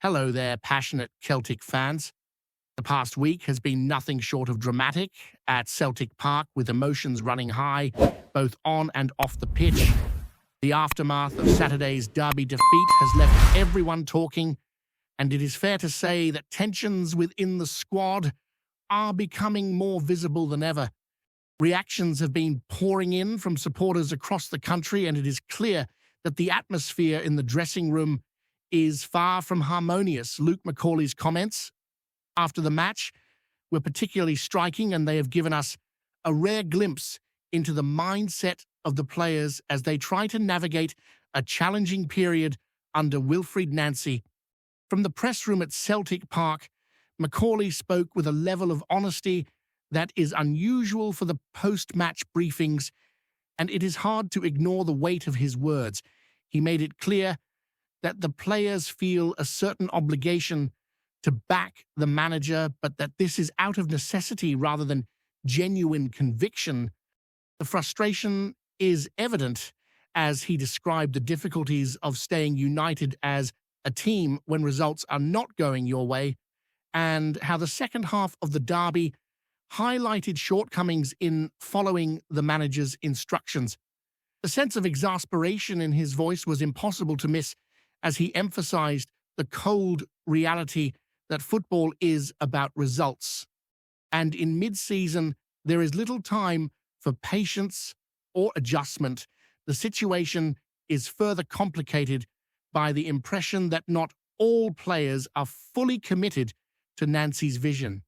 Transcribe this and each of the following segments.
Hello there, passionate Celtic fans. The past week has been nothing short of dramatic at Celtic Park, with emotions running high, both on and off the pitch. The aftermath of Saturday's derby defeat has left everyone talking, and it is fair to say that tensions within the squad are becoming more visible than ever. Reactions have been pouring in from supporters across the country, and it is clear that the atmosphere in the dressing room is far from harmonious. Luke McCauley's comments after the match were particularly striking, and they have given us a rare glimpse into the mindset of the players as they try to navigate a challenging period under Wilfried Nancy. From the press room at Celtic Park, McCauley spoke with a level of honesty that is unusual for the post-match briefings, and it is hard to ignore the weight of his words. He made it clear that the players feel a certain obligation to back the manager, but that this is out of necessity rather than genuine conviction. The frustration is evident as he described the difficulties of staying united as a team when results are not going your way, and how the second half of the derby highlighted shortcomings in following the manager's instructions. The sense of exasperation in his voice was impossible to miss as he emphasized the cold reality that football is about results. And in mid-season, there is little time for patience or adjustment. The situation is further complicated by the impression that not all players are fully committed to Nancy's vision.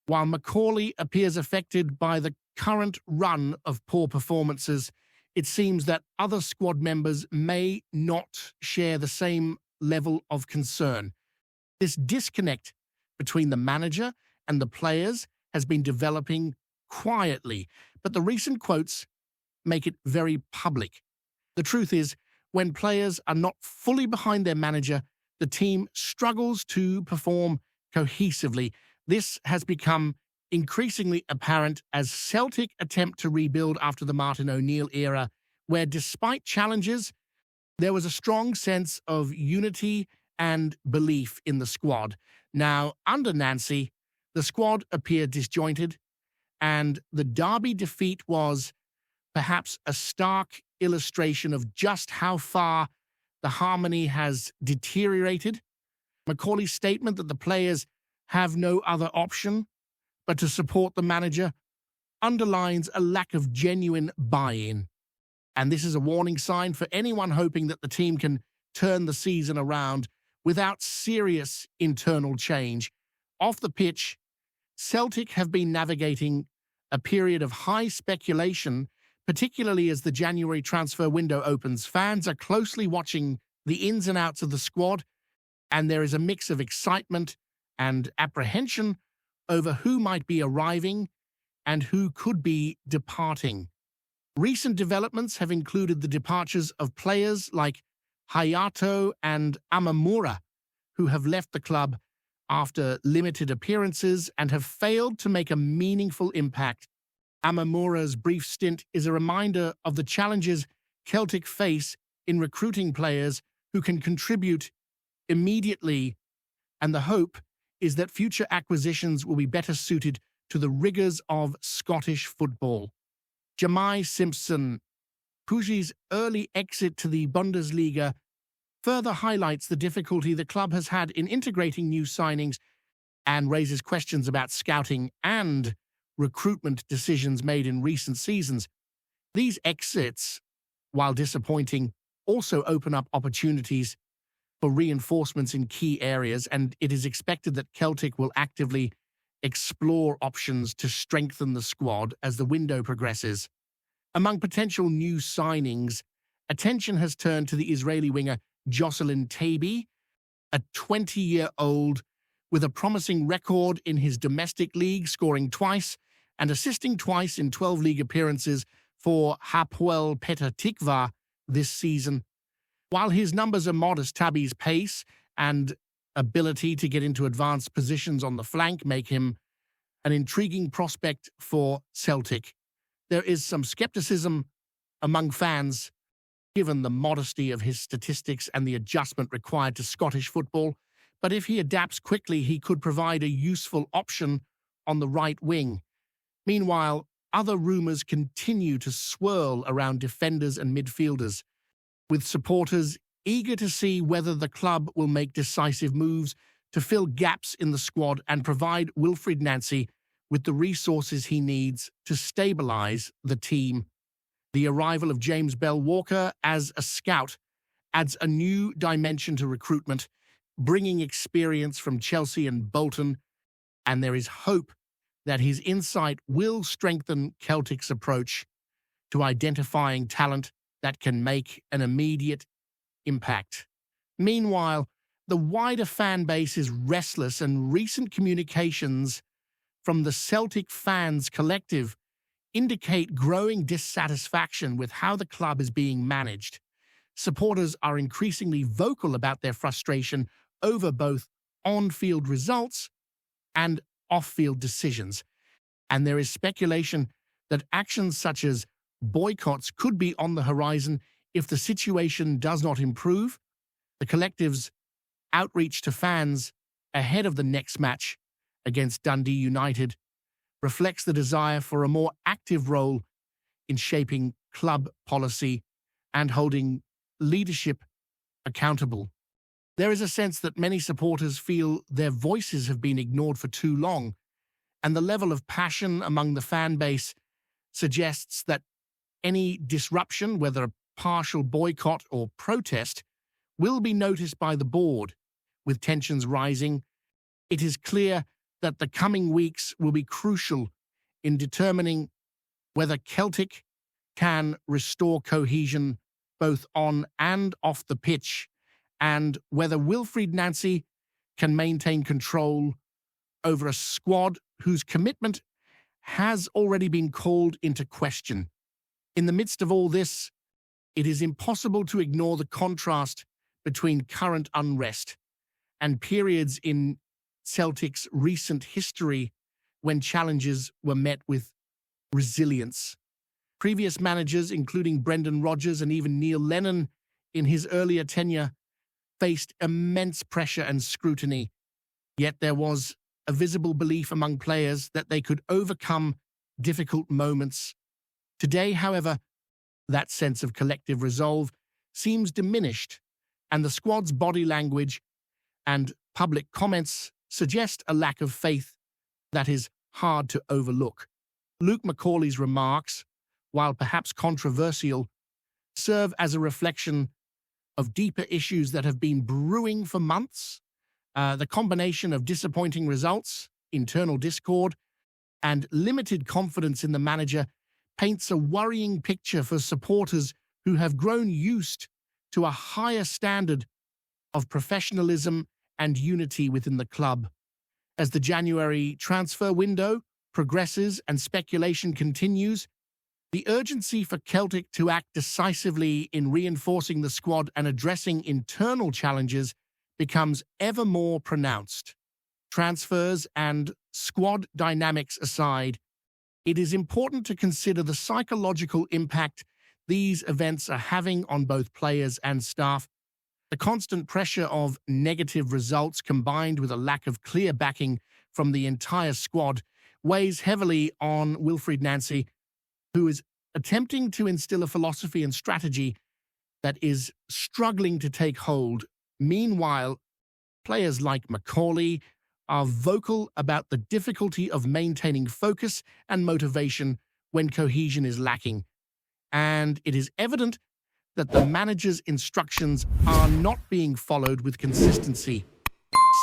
While McCauley appears affected by the current run of poor performances, it seems that other squad members may not share the same level of concern. This disconnect between the manager and the players has been developing quietly, but the recent quotes make it very public. The truth is, when players are not fully behind their manager, the team struggles to perform cohesively. This has become increasingly apparent as Celtic attempt to rebuild after the Martin O'Neill era, where despite challenges, there was a strong sense of unity and belief in the squad. Now, under Nancy, the squad appeared disjointed, and the derby defeat was perhaps a stark illustration of just how far the harmony has deteriorated. McCauley's statement that the players have no other option but to support the manager underlines a lack of genuine buy-in. And this is a warning sign for anyone hoping that the team can turn the season around without serious internal change. Off the pitch, Celtic have been navigating a period of high speculation, particularly as the January transfer window opens. Fans are closely watching the ins and outs of the squad, and there is a mix of excitement and apprehension over who might be arriving and who could be departing. Recent developments have included the departures of players like Hayato and Amamura, who have left the club after limited appearances and have failed to make a meaningful impact. Amamura's brief stint is a reminder of the challenges Celtic face in recruiting players who can contribute immediately, and the hope is that future acquisitions will be better suited to the rigors of Scottish football. Jamai Simpson, Puji's early exit to the Bundesliga, further highlights the difficulty the club has had in integrating new signings and raises questions about scouting and recruitment decisions made in recent seasons. These exits, while disappointing, also open up opportunities for reinforcements in key areas, and it is expected that Celtic will actively explore options to strengthen the squad as the window progresses. Among potential new signings, attention has turned to the Israeli winger Jocelyn Taibi, a 20-year-old with a promising record in his domestic league, scoring twice and assisting twice in 12 league appearances for Hapoel Petah Tikva this season. While his numbers are modest, Taibi's pace and ability to get into advanced positions on the flank make him an intriguing prospect for Celtic. There is some skepticism among fans given the modesty of his statistics and the adjustment required to Scottish football, but if he adapts quickly, he could provide a useful option on the right wing. Meanwhile, other rumours continue to swirl around defenders and midfielders, with supporters eager to see whether the club will make decisive moves to fill gaps in the squad and provide Wilfried Nancy with the resources he needs to stabilise the team. The arrival of James Bell-Walker as a scout adds a new dimension to recruitment, bringing experience from Chelsea and Bolton, and there is hope that his insight will strengthen Celtic's approach to identifying talent that can make an immediate impact. Meanwhile, the wider fan base is restless, and recent communications from the Celtic fans collective indicate growing dissatisfaction with how the club is being managed. Supporters are increasingly vocal about their frustration over both on-field results and off-field decisions, and there is speculation that actions such as boycotts could be on the horizon if the situation does not improve. The collective's outreach to fans ahead of the next match against Dundee United reflects the desire for a more active role in shaping club policy and holding leadership accountable. There is a sense that many supporters feel their voices have been ignored for too long, and the level of passion among the fan base suggests that any disruption, whether a partial boycott or protest, will be noticed by the board. With tensions rising, it is clear that the coming weeks will be crucial in determining whether Celtic can restore cohesion both on and off the pitch, and whether Wilfried Nancy can maintain control over a squad whose commitment has already been called into question. In the midst of all this, it is impossible to ignore the contrast between current unrest and periods in Celtic's recent history when challenges were met with resilience. Previous managers, including Brendan Rodgers and even Neil Lennon in his earlier tenure, faced immense pressure and scrutiny, yet there was a visible belief among players that they could overcome difficult moments. Today, however, that sense of collective resolve seems diminished, and the squad's body language and public comments suggest a lack of faith that is hard to overlook. Luke Macaulay's remarks, while perhaps controversial, serve as a reflection of deeper issues that have been brewing for months. The combination of disappointing results, internal discord, and limited confidence in the manager paints a worrying picture for supporters who have grown used to a higher standard of professionalism and unity within the club. As the January transfer window progresses and speculation continues, the urgency for Celtic to act decisively in reinforcing the squad and addressing internal challenges becomes ever more pronounced. Transfers and squad dynamics aside, it is important to consider the psychological impact these events are having on both players and staff. The constant pressure of negative results combined with a lack of clear backing from the entire squad weighs heavily on Wilfried Nancy, who is attempting to instill a philosophy and strategy that is struggling to take hold. Meanwhile, players like Macaulay are vocal about the difficulty of maintaining focus and motivation when cohesion is lacking, and it is evident that the manager's instructions are not being followed with consistency.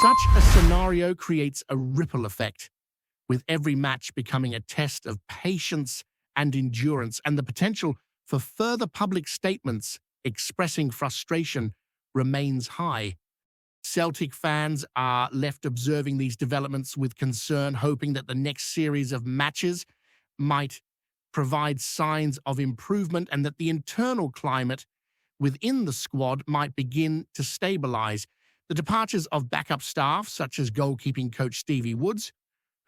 Such a scenario creates a ripple effect, with every match becoming a test of patience and endurance, and the potential for further public statements expressing frustration remains high. Celtic fans are left observing these developments with concern, hoping that the next series of matches might provide signs of improvement and that the internal climate within the squad might begin to stabilise. The departures of backup staff, such as goalkeeping coach Stevie Woods,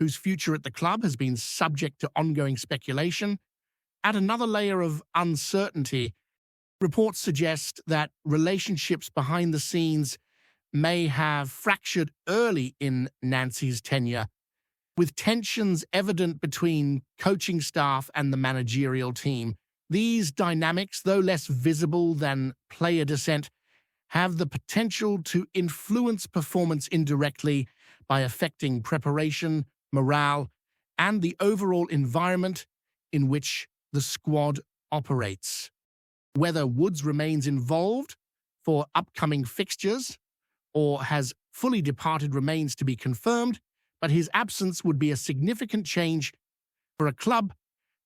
whose future at the club has been subject to ongoing speculation, add another layer of uncertainty. Reports suggest that relationships behind the scenes may have fractured early in Nancy's tenure, with tensions evident between coaching staff and the managerial team. These dynamics, though less visible than player dissent, have the potential to influence performance indirectly by affecting preparation, morale, and the overall environment in which the squad operates. Whether Woods remains involved for upcoming fixtures or has fully departed remains to be confirmed, but his absence would be a significant change for a club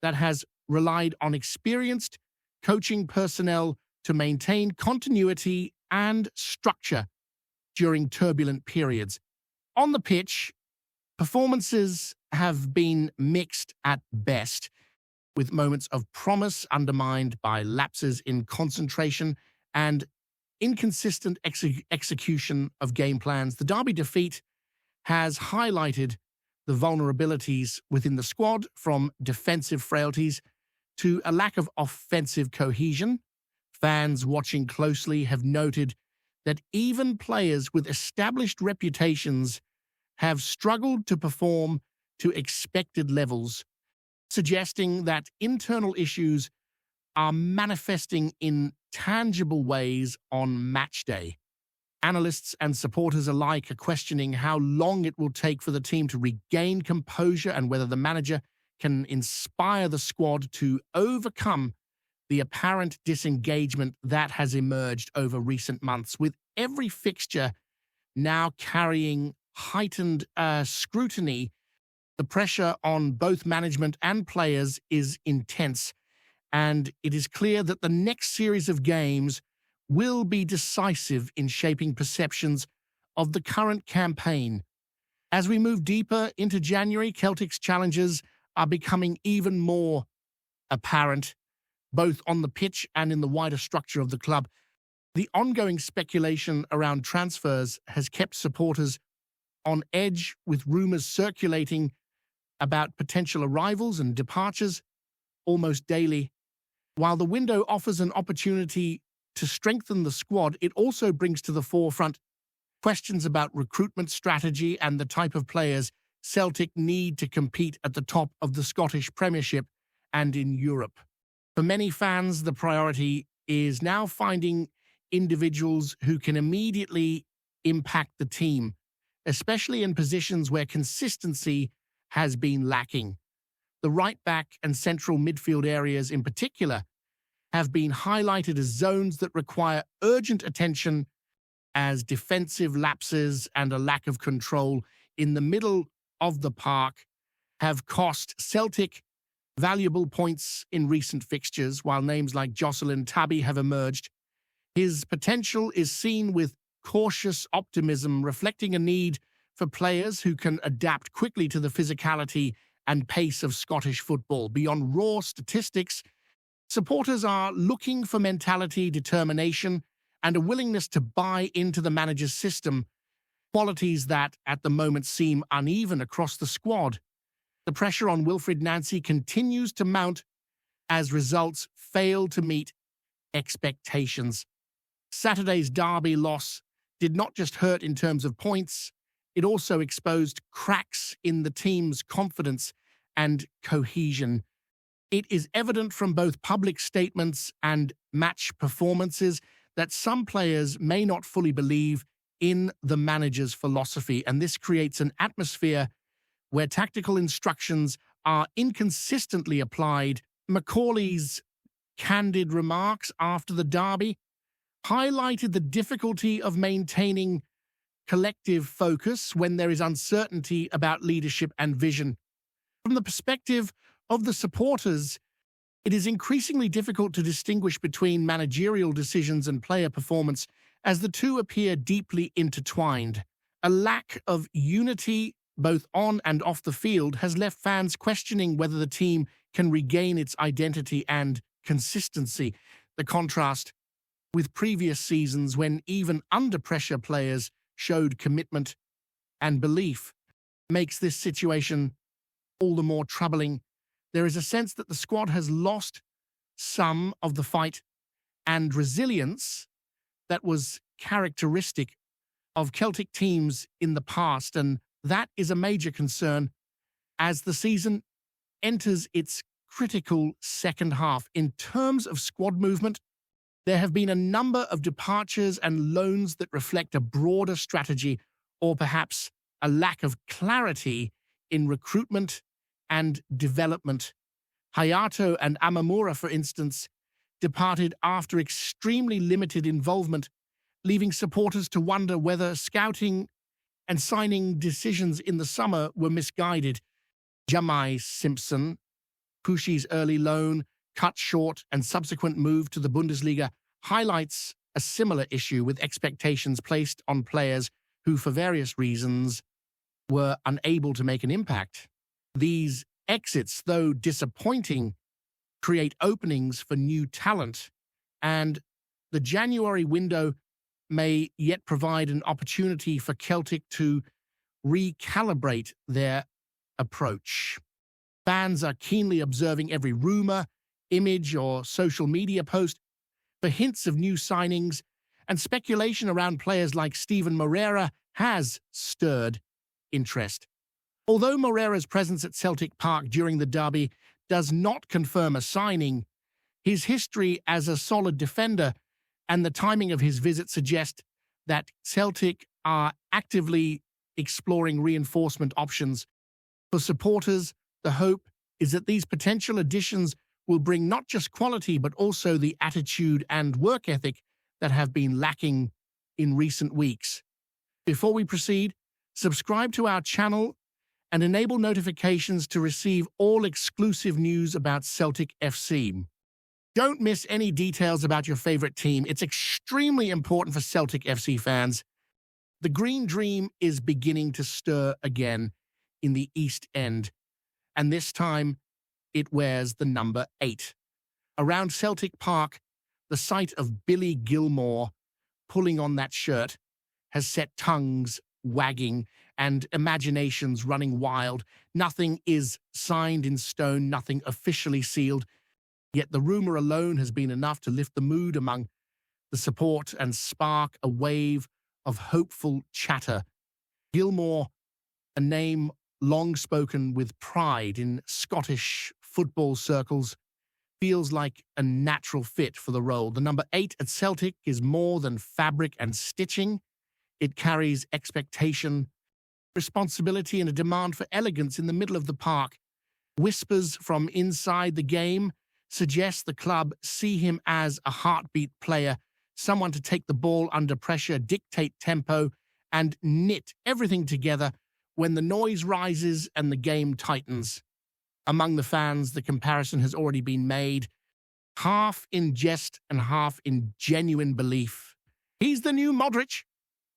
that has relied on experienced coaching personnel to maintain continuity and structure during turbulent periods. On the pitch, performances have been mixed at best, with moments of promise undermined by lapses in concentration and inconsistent execution of game plans. The Derby defeat has highlighted the vulnerabilities within the squad, from defensive frailties to a lack of offensive cohesion. Fans watching closely have noted that even players with established reputations have struggled to perform to expected levels, suggesting that internal issues are manifesting in tangible ways on match day. Analysts and supporters alike are questioning how long it will take for the team to regain composure and whether the manager can inspire the squad to overcome the apparent disengagement that has emerged over recent months, with every fixture now carrying heightened scrutiny. The pressure on both management and players is intense, and it is clear that the next series of games will be decisive in shaping perceptions of the current campaign. As we move deeper into January, Celtic's challenges are becoming even more apparent, both on the pitch and in the wider structure of the club. The ongoing speculation around transfers has kept supporters on edge, with rumors circulating about potential arrivals and departures almost daily. While the window offers an opportunity to strengthen the squad, it also brings to the forefront questions about recruitment strategy and the type of players Celtic need to compete at the top of the Scottish Premiership and in Europe. For many fans, the priority is now finding individuals who can immediately impact the team, especially in positions where consistency has been lacking. The right-back and central midfield areas in particular have been highlighted as zones that require urgent attention, as defensive lapses and a lack of control in the middle of the park have cost Celtic valuable points in recent fixtures. While names like Jocelyn Tabby have emerged, his potential is seen with cautious optimism, reflecting a need for players who can adapt quickly to the physicality and pace of Scottish football. Beyond raw statistics, supporters are looking for mentality, determination, and a willingness to buy into the manager's system, qualities that at the moment seem uneven across the squad. The pressure on Wilfried Nancy continues to mount as results fail to meet expectations. Saturday's Derby loss did not just hurt in terms of points, it also exposed cracks in the team's confidence and cohesion. It is evident from both public statements and match performances that some players may not fully believe in the manager's philosophy, and this creates an atmosphere where tactical instructions are inconsistently applied. Macaulay's candid remarks after the Derby highlighted the difficulty of maintaining collective focus when there is uncertainty about leadership and vision. From the perspective of the supporters, it is increasingly difficult to distinguish between managerial decisions and player performance, as the two appear deeply intertwined. A lack of unity, both on and off the field, has left fans questioning whether the team can regain its identity and consistency. The contrast with previous seasons, when even under pressure players showed commitment and belief, makes this situation all the more troubling. There is a sense that the squad has lost some of the fight and resilience that was characteristic of Celtic teams in the past, and that is a major concern as the season enters its critical second half. In terms of squad movement, there have been a number of departures and loans that reflect a broader strategy or perhaps a lack of clarity in recruitment and development. Hayato and Amamura, for instance, departed after extremely limited involvement, leaving supporters to wonder whether scouting and signing decisions in the summer were misguided. Jamai Simpson, Pushi's early loan, cut short and subsequent move to the Bundesliga highlights a similar issue with expectations placed on players who, for various reasons, were unable to make an impact. These exits, though disappointing, create openings for new talent, and the January window may yet provide an opportunity for Celtic to recalibrate their approach. Fans are keenly observing every rumor, image, or social media post for hints of new signings, and speculation around players like Steven Moreira has stirred interest. Although Moreira's presence at Celtic Park during the derby does not confirm a signing, his history as a solid defender and the timing of his visit suggest that Celtic are actively exploring reinforcement options. For supporters, the hope is that these potential additions will bring not just quality but also the attitude and work ethic that have been lacking in recent weeks. Before we proceed, subscribe to our channel and enable notifications to receive all exclusive news about Celtic FC. Don't miss any details about your favorite team. It's extremely important for Celtic FC fans. The Green Dream is beginning to stir again in the East End, and this time it wears the number 8. Around Celtic Park, the sight of Billy Gilmore pulling on that shirt has set tongues wagging and imaginations running wild. Nothing is signed in stone, nothing officially sealed, yet the rumor alone has been enough to lift the mood among the support and spark a wave of hopeful chatter. Gilmore, a name long spoken with pride in Scottish football circles, feels like a natural fit for the role. The number 8 at Celtic is more than fabric and stitching. It carries expectation, responsibility, and a demand for elegance in the middle of the park. Whispers from inside the game suggest the club see him as a heartbeat player, someone to take the ball under pressure, dictate tempo, and knit everything together when the noise rises and the game tightens. Among the fans, the comparison has already been made, half in jest and half in genuine belief. He's the new Modric,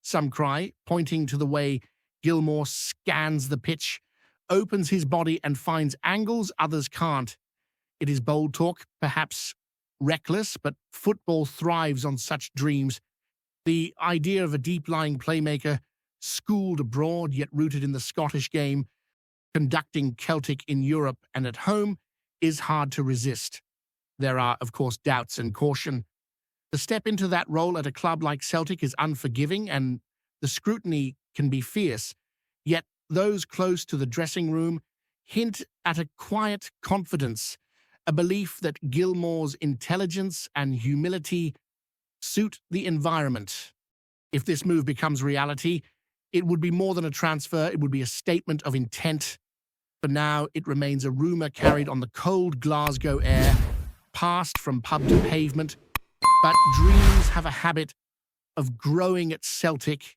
some cry, pointing to the way Gilmore scans the pitch, opens his body and finds angles others can't. It is bold talk, perhaps reckless, but football thrives on such dreams. The idea of a deep-lying playmaker, schooled abroad yet rooted in the Scottish game, conducting Celtic in Europe and at home, is hard to resist. There are, of course, doubts and caution. The step into that role at a club like Celtic is unforgiving, and the scrutiny can be fierce. Yet those close to the dressing room hint at a quiet confidence, a belief that Gilmore's intelligence and humility suit the environment. If this move becomes reality, it would be more than a transfer. It would be a statement of intent. For now, it remains a rumor carried on the cold Glasgow air, passed from pub to pavement. But dreams have a habit of growing at Celtic,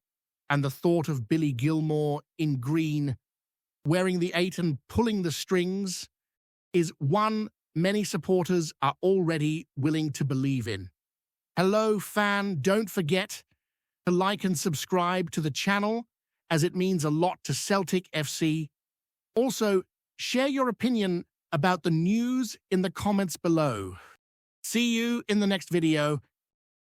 and the thought of Billy Gilmore in green, wearing the 8 and pulling the strings, is one many supporters are already willing to believe in. Hello, fan. Don't forget to like and subscribe to the channel, as it means a lot to Celtic FC. Also, share your opinion about the news in the comments below. See you in the next video.